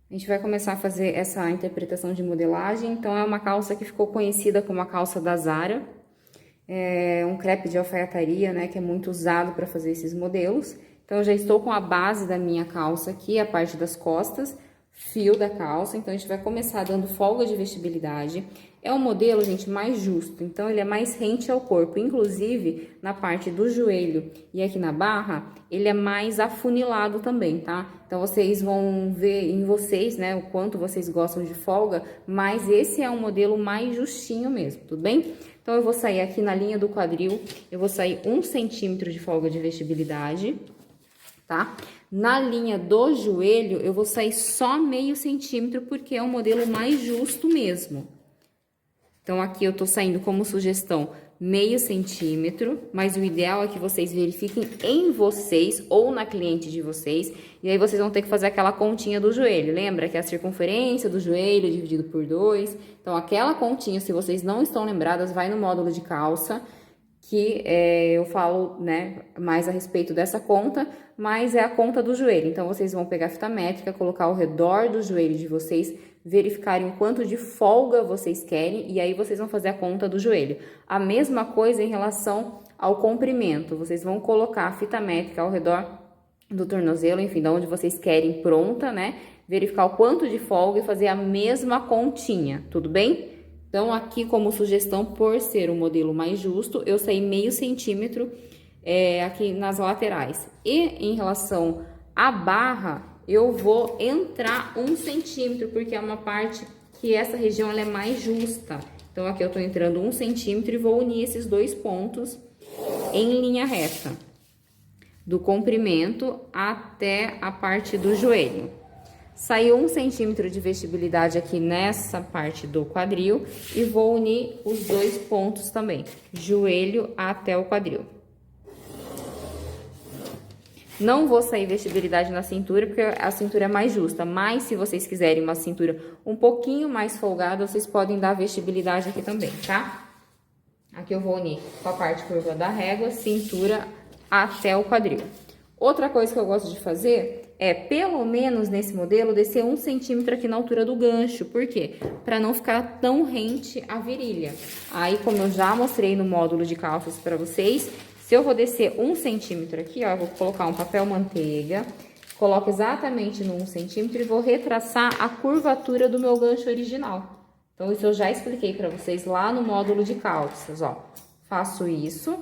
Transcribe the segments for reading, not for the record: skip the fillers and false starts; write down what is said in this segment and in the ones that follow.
A gente vai começar a fazer essa interpretação de modelagem. Então, é uma calça que ficou conhecida como a calça da Zara. É um crepe de alfaiataria, né, que é muito usado para fazer esses modelos. Então, eu já estou com a base da minha calça aqui, a parte das costas, fio da calça. Então, a gente vai começar dando folga de vestibilidade. É um modelo, gente, mais justo. Então, ele é mais rente ao corpo. Inclusive, na parte do joelho e aqui na barra, ele é mais afunilado também, tá? Então, vocês vão ver em vocês, né, o quanto vocês gostam de folga. Mas esse é um modelo mais justinho mesmo, tudo bem? Então, eu vou sair aqui na linha do quadril, eu vou sair 1 centímetro de folga de vestibilidade, tá? Na linha do joelho, eu vou sair só meio centímetro, porque é um modelo mais justo mesmo. Então, aqui eu tô saindo como sugestão meio centímetro, mas o ideal é que vocês verifiquem em vocês ou na cliente de vocês, e aí vocês vão ter que fazer aquela continha do joelho. Lembra que é a circunferência do joelho dividido por 2? Então, aquela continha, se vocês não estão lembradas, vai no módulo de calça, que eu falo, né, mais a respeito dessa conta, mas é a conta do joelho. Então, vocês vão pegar a fita métrica, colocar ao redor do joelho de vocês, verificarem o quanto de folga vocês querem, e aí vocês vão fazer a conta do joelho. A mesma coisa em relação ao comprimento, vocês vão colocar a fita métrica ao redor do tornozelo, enfim, de onde vocês querem pronta, né? Verificar o quanto de folga e fazer a mesma continha, tudo bem? Então, aqui como sugestão, por ser um modelo mais justo, eu saí meio centímetro aqui nas laterais. E em relação à barra, eu vou entrar 1 centímetro, porque é uma parte que essa região ela é mais justa. Então, aqui eu tô entrando 1 centímetro e vou unir esses 2 pontos em linha reta, do comprimento até a parte do joelho. Saiu 1 centímetro de vestibilidade aqui nessa parte do quadril e vou unir os 2 pontos também, joelho até o quadril. Não vou sair vestibilidade na cintura, porque a cintura é mais justa, mas se vocês quiserem uma cintura um pouquinho mais folgada, vocês podem dar vestibilidade aqui também, tá? Aqui eu vou unir com a parte curva da régua, cintura até o quadril. Outra coisa que eu gosto de fazer é, pelo menos nesse modelo, descer 1 centímetro aqui na altura do gancho. Por quê? Para não ficar tão rente a virilha. Aí, como eu já mostrei no módulo de calças para vocês, se eu vou descer 1 centímetro aqui, ó, eu vou colocar um papel manteiga, coloco exatamente no 1 centímetro e vou retraçar a curvatura do meu gancho original. Então, isso eu já expliquei para vocês lá no módulo de calças, ó. Faço isso,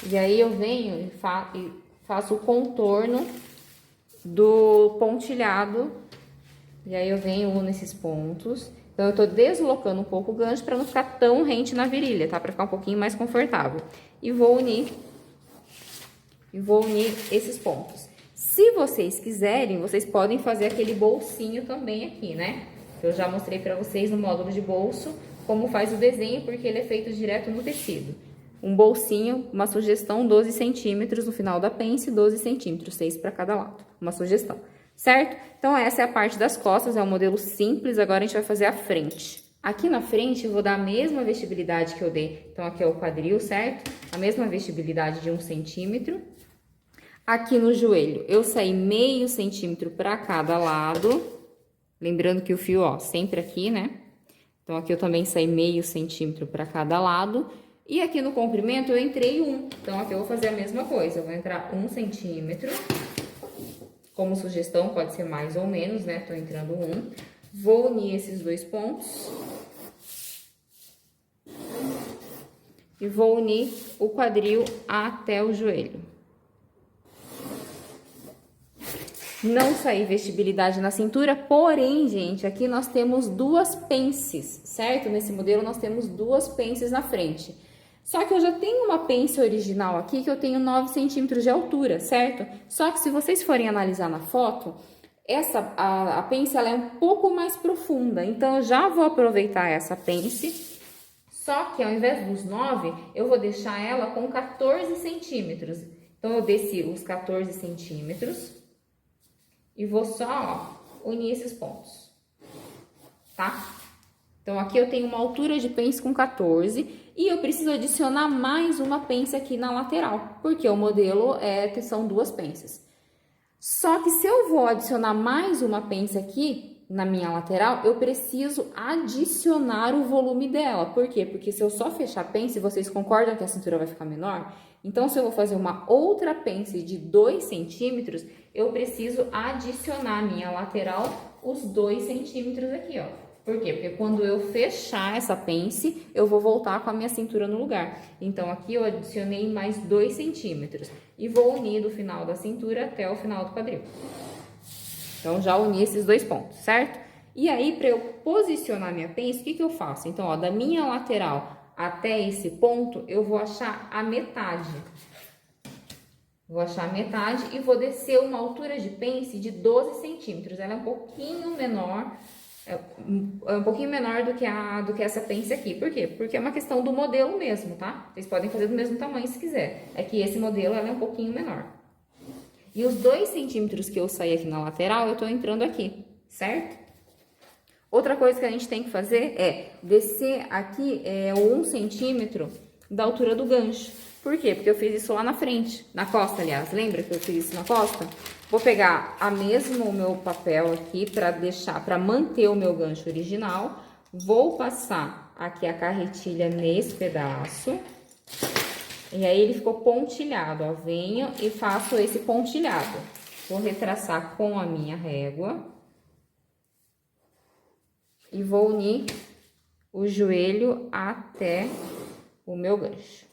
e aí eu venho e faço o contorno do pontilhado, e aí eu venho nesses pontos. Então, eu tô deslocando um pouco o gancho para não ficar tão rente na virilha, tá? Para ficar um pouquinho mais confortável. E vou unir esses pontos. Se vocês quiserem, vocês podem fazer aquele bolsinho também aqui, né? Eu já mostrei para vocês no módulo de bolso como faz o desenho, porque ele é feito direto no tecido. Um bolsinho, uma sugestão, 12 centímetros no final da pence, 12 centímetros, 6 para cada lado. Uma sugestão, certo? Então, essa é a parte das costas, é um modelo simples. Agora, a gente vai fazer a frente. Aqui na frente, eu vou dar a mesma vestibilidade que eu dei. Então, aqui é o quadril, certo? A mesma vestibilidade de 1 centímetro. Aqui no joelho, eu saí meio centímetro para cada lado. Lembrando que o fio, ó, sempre aqui, né? Então, aqui eu também saí meio centímetro para cada lado. E aqui no comprimento eu entrei 1. Então, aqui eu vou fazer a mesma coisa. Eu vou entrar 1 centímetro. Como sugestão, pode ser mais ou menos, né? Tô entrando 1. Vou unir esses 2 pontos. E vou unir o quadril até o joelho. Não sair vestibilidade na cintura, porém, gente, aqui nós temos 2 pences, certo? Nesse modelo nós temos 2 pences na frente. Só que eu já tenho uma pence original aqui que eu tenho 9 centímetros de altura, certo? Só que se vocês forem analisar na foto, a pence ela é um pouco mais profunda. Então, eu já vou aproveitar essa pence, só que ao invés dos 9, eu vou deixar ela com 14 centímetros. Então, eu desci os 14 centímetros e vou só, ó, unir esses pontos, tá? Então, aqui eu tenho uma altura de pence com 14 e eu preciso adicionar mais uma pence aqui na lateral, porque o modelo são 2 pences. Só que se eu vou adicionar mais uma pence aqui na minha lateral, eu preciso adicionar o volume dela. Por quê? Porque se eu só fechar a pence, vocês concordam que a cintura vai ficar menor? Então, se eu vou fazer uma outra pence de 2 centímetros, eu preciso adicionar a minha lateral os 2 centímetros aqui, ó. Por quê? Porque quando eu fechar essa pence, eu vou voltar com a minha cintura no lugar. Então, aqui eu adicionei mais 2 centímetros. E vou unir do final da cintura até o final do quadril. Então, já uni esses 2 pontos, certo? E aí, para eu posicionar minha pence, o que eu faço? Então, ó, da minha lateral até esse ponto, eu vou achar a metade. Vou achar a metade e vou descer uma altura de pence de 12 centímetros. Ela é um pouquinho menor, do que essa pence aqui. Por quê? Porque é uma questão do modelo mesmo, tá? Vocês podem fazer do mesmo tamanho se quiser. É que esse modelo ela é um pouquinho menor. E os 2 centímetros que eu saí aqui na lateral, eu tô entrando aqui, certo? Outra coisa que a gente tem que fazer é descer aqui 1 centímetro da altura do gancho. Por quê? Porque eu fiz isso lá na frente, na costa, aliás. Lembra que eu fiz isso na costa? Vou pegar o meu papel aqui para manter o meu gancho original. Vou passar aqui a carretilha nesse pedaço. E aí, ele ficou pontilhado, ó. Venho e faço esse pontilhado. Vou retraçar com a minha régua. E vou unir o joelho até o meu gancho.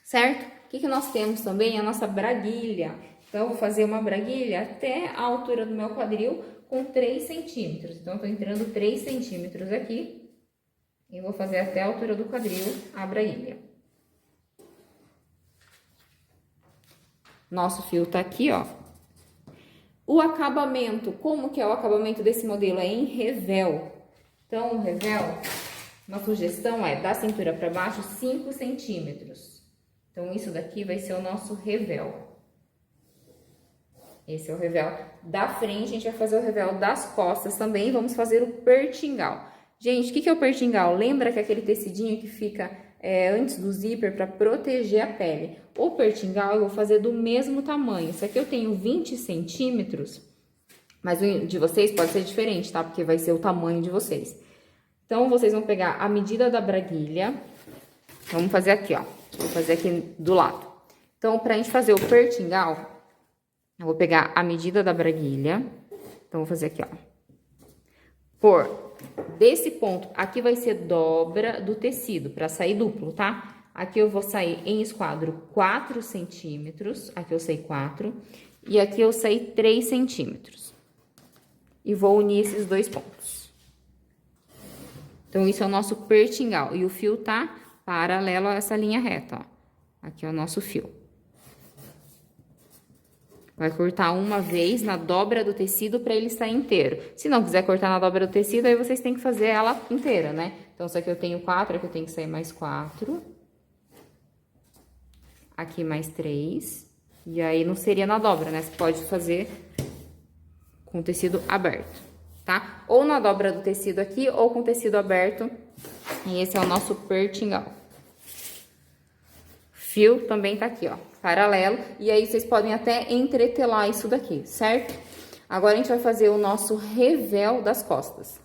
Certo? O que nós temos também? A nossa braguilha. Então, eu vou fazer uma braguilha até a altura do meu quadril com 3 centímetros. Então, eu tô entrando 3 centímetros aqui. E vou fazer até a altura do quadril a braguilha. Nosso fio tá aqui, ó. O acabamento, como que é o acabamento desse modelo? É em revel. Então, o revel, uma sugestão é da cintura para baixo 5 centímetros. Então, isso daqui vai ser o nosso revel. Esse é o revel da frente, a gente vai fazer o revel das costas também. Vamos fazer o pertingal. Gente, o que é o pertingal? Lembra que é aquele tecidinho que fica antes do zíper para proteger a pele. O pertingal eu vou fazer do mesmo tamanho. Esse aqui eu tenho 20 centímetros, mas o de vocês pode ser diferente, tá? Porque vai ser o tamanho de vocês. Então, vocês vão pegar a medida da braguilha. Vamos fazer aqui, ó. Vou fazer aqui do lado. Então, pra gente fazer o pertingal, eu vou pegar a medida da braguilha. Então, vou fazer aqui, ó. Desse ponto, aqui vai ser dobra do tecido, pra sair duplo, tá? Aqui eu vou sair em esquadro 4 centímetros. Aqui eu saí 4. E aqui eu saí 3 centímetros. E vou unir esses 2 pontos. Então, isso é o nosso pertingal. E o fio tá paralelo a essa linha reta, ó. Aqui é o nosso fio. Vai cortar uma vez na dobra do tecido para ele sair inteiro. Se não quiser cortar na dobra do tecido, aí vocês têm que fazer ela inteira, né? Então, isso aqui eu tenho 4, aqui eu tenho que sair mais 4. Aqui mais 3. E aí, não seria na dobra, né? Você pode fazer com o tecido aberto, tá? Ou na dobra do tecido aqui, ou com o tecido aberto. E esse é o nosso pertingal. Fio também tá aqui, ó, paralelo. E aí, vocês podem até entretelar isso daqui, certo? Agora, a gente vai fazer o nosso revel das costas.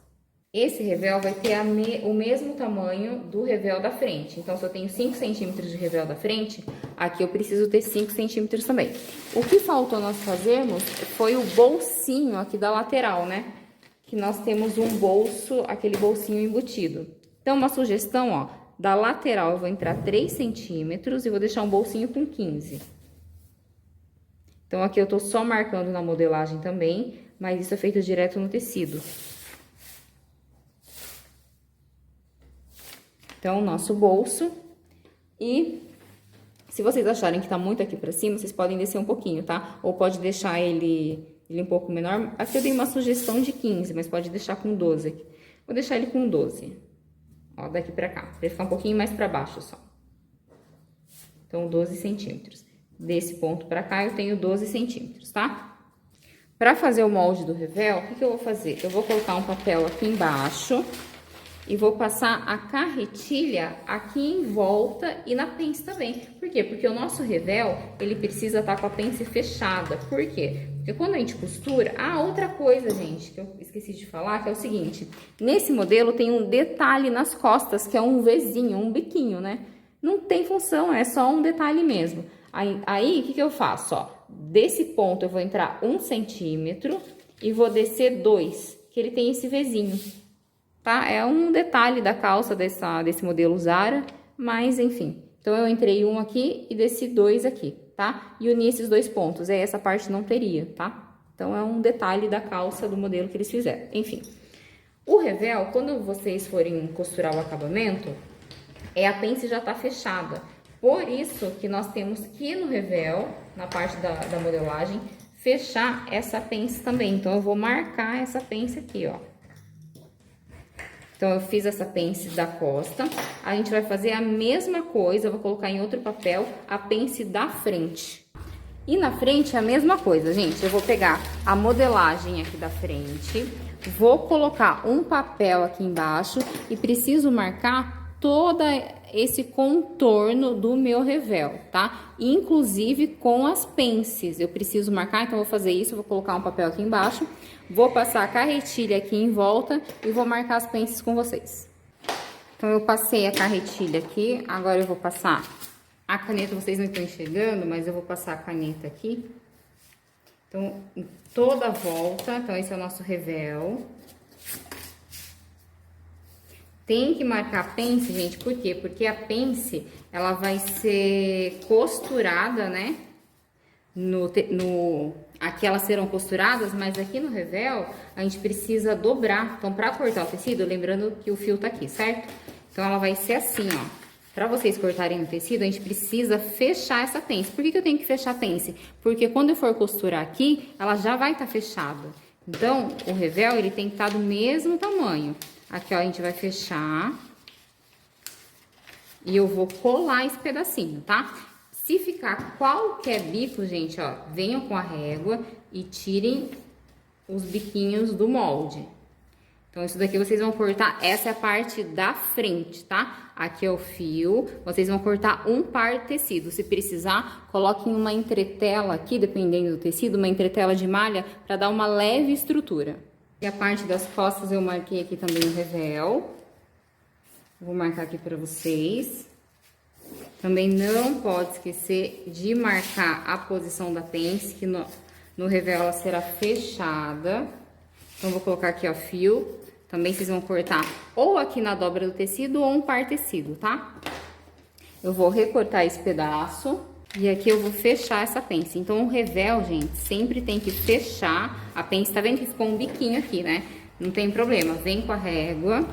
Esse revel vai ter o mesmo tamanho do revel da frente. Então, se eu tenho 5 centímetros de revel da frente, aqui eu preciso ter 5 centímetros também. O que faltou nós fazermos foi o bolsinho aqui da lateral, né? Que nós temos um bolso, aquele bolsinho embutido. Então, uma sugestão, ó. Da lateral, eu vou entrar 3 centímetros e vou deixar um bolsinho com 15. Então, aqui eu tô só marcando na modelagem também, mas isso é feito direto no tecido. Então, o nosso bolso. E se vocês acharem que tá muito aqui pra cima, vocês podem descer um pouquinho, tá? Ou pode deixar ele um pouco menor. Aqui eu dei uma sugestão de 15, mas pode deixar com 12 aqui. Vou deixar ele com 12. Ó, daqui pra cá, pra ele ficar um pouquinho mais pra baixo só. Então, 12 centímetros. Desse ponto pra cá, eu tenho 12 centímetros, tá? Pra fazer o molde do revel, o que eu vou fazer? Eu vou colocar um papel aqui embaixo e vou passar a carretilha aqui em volta e na pence também. Por quê? Porque o nosso revel, ele precisa estar com a pence fechada. Por quê? Porque quando a gente costura... Ah, outra coisa, gente, que eu esqueci de falar, que é o seguinte. Nesse modelo tem um detalhe nas costas, que é um Vzinho, um biquinho, né? Não tem função, é só um detalhe mesmo. Aí, o que eu faço? Ó, desse ponto eu vou entrar 1 centímetro e vou descer 2, que ele tem esse Vzinho, tá? É um detalhe da calça desse modelo Zara, mas enfim. Então, eu entrei 1 aqui e desci 2 aqui, tá? E uni esses 2 pontos, aí essa parte não teria, tá? Então, é um detalhe da calça do modelo que eles fizeram, enfim. O revel, quando vocês forem costurar o acabamento, a pence já tá fechada. Por isso que nós temos que no revel, na parte da modelagem, fechar essa pence também. Então, eu vou marcar essa pence aqui, ó. Então, eu fiz essa pence da costa. A gente vai fazer a mesma coisa, eu vou colocar em outro papel a pence da frente. E na frente a mesma coisa, gente. Eu vou pegar a modelagem aqui da frente, vou colocar um papel aqui embaixo e preciso marcar todo esse contorno do meu revel, tá? Inclusive com as pences, eu preciso marcar, então eu vou fazer isso, vou colocar um papel aqui embaixo, vou passar a carretilha aqui em volta e vou marcar as pences com vocês. Então, eu passei a carretilha aqui, agora eu vou passar a caneta, vocês não estão enxergando, mas eu vou passar a caneta aqui. Então, em toda a volta, então esse é o nosso revel. Tem que marcar a pence, gente, por quê? Porque a pence, ela vai ser costurada, né? Aqui elas serão costuradas, mas aqui no revel, a gente precisa dobrar. Então, pra cortar o tecido, lembrando que o fio tá aqui, certo? Então, ela vai ser assim, ó. Pra vocês cortarem o tecido, a gente precisa fechar essa pence. Por que eu tenho que fechar a pence? Porque quando eu for costurar aqui, ela já vai estar fechada. Então, o revel, ele tem que estar do mesmo tamanho. Aqui, ó, a gente vai fechar. E eu vou colar esse pedacinho, tá? Se ficar qualquer bico, gente, ó, venham com a régua e tirem os biquinhos do molde. Então, isso daqui vocês vão cortar, essa é a parte da frente, tá? Aqui é o fio, vocês vão cortar um par de tecido. Se precisar, coloquem uma entretela aqui, dependendo do tecido, uma entretela de malha, para dar uma leve estrutura. E a parte das costas eu marquei aqui também o revel. Vou marcar aqui para vocês. Também não pode esquecer de marcar a posição da pence, que no revel ela será fechada. Então, vou colocar aqui, ó, fio. Também vocês vão cortar ou aqui na dobra do tecido ou um par tecido, tá? Eu vou recortar esse pedaço e aqui eu vou fechar essa pence. Então, o revel, gente, sempre tem que fechar a pence. Tá vendo que ficou um biquinho aqui, né? Não tem problema, vem com a régua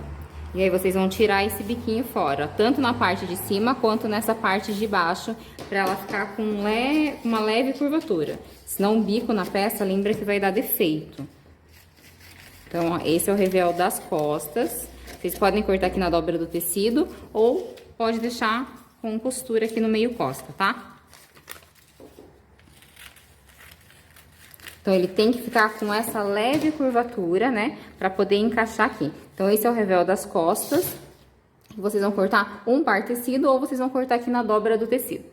e aí vocês vão tirar esse biquinho fora, tanto na parte de cima quanto nessa parte de baixo, pra ela ficar com uma leve curvatura. Senão o bico na peça, lembra que vai dar defeito. Então, ó, esse é o revel das costas. Vocês podem cortar aqui na dobra do tecido ou pode deixar com costura aqui no meio costa, tá? Então, ele tem que ficar com essa leve curvatura, né? Pra poder encaixar aqui. Então, esse é o revel das costas. Vocês vão cortar um par tecido ou vocês vão cortar aqui na dobra do tecido.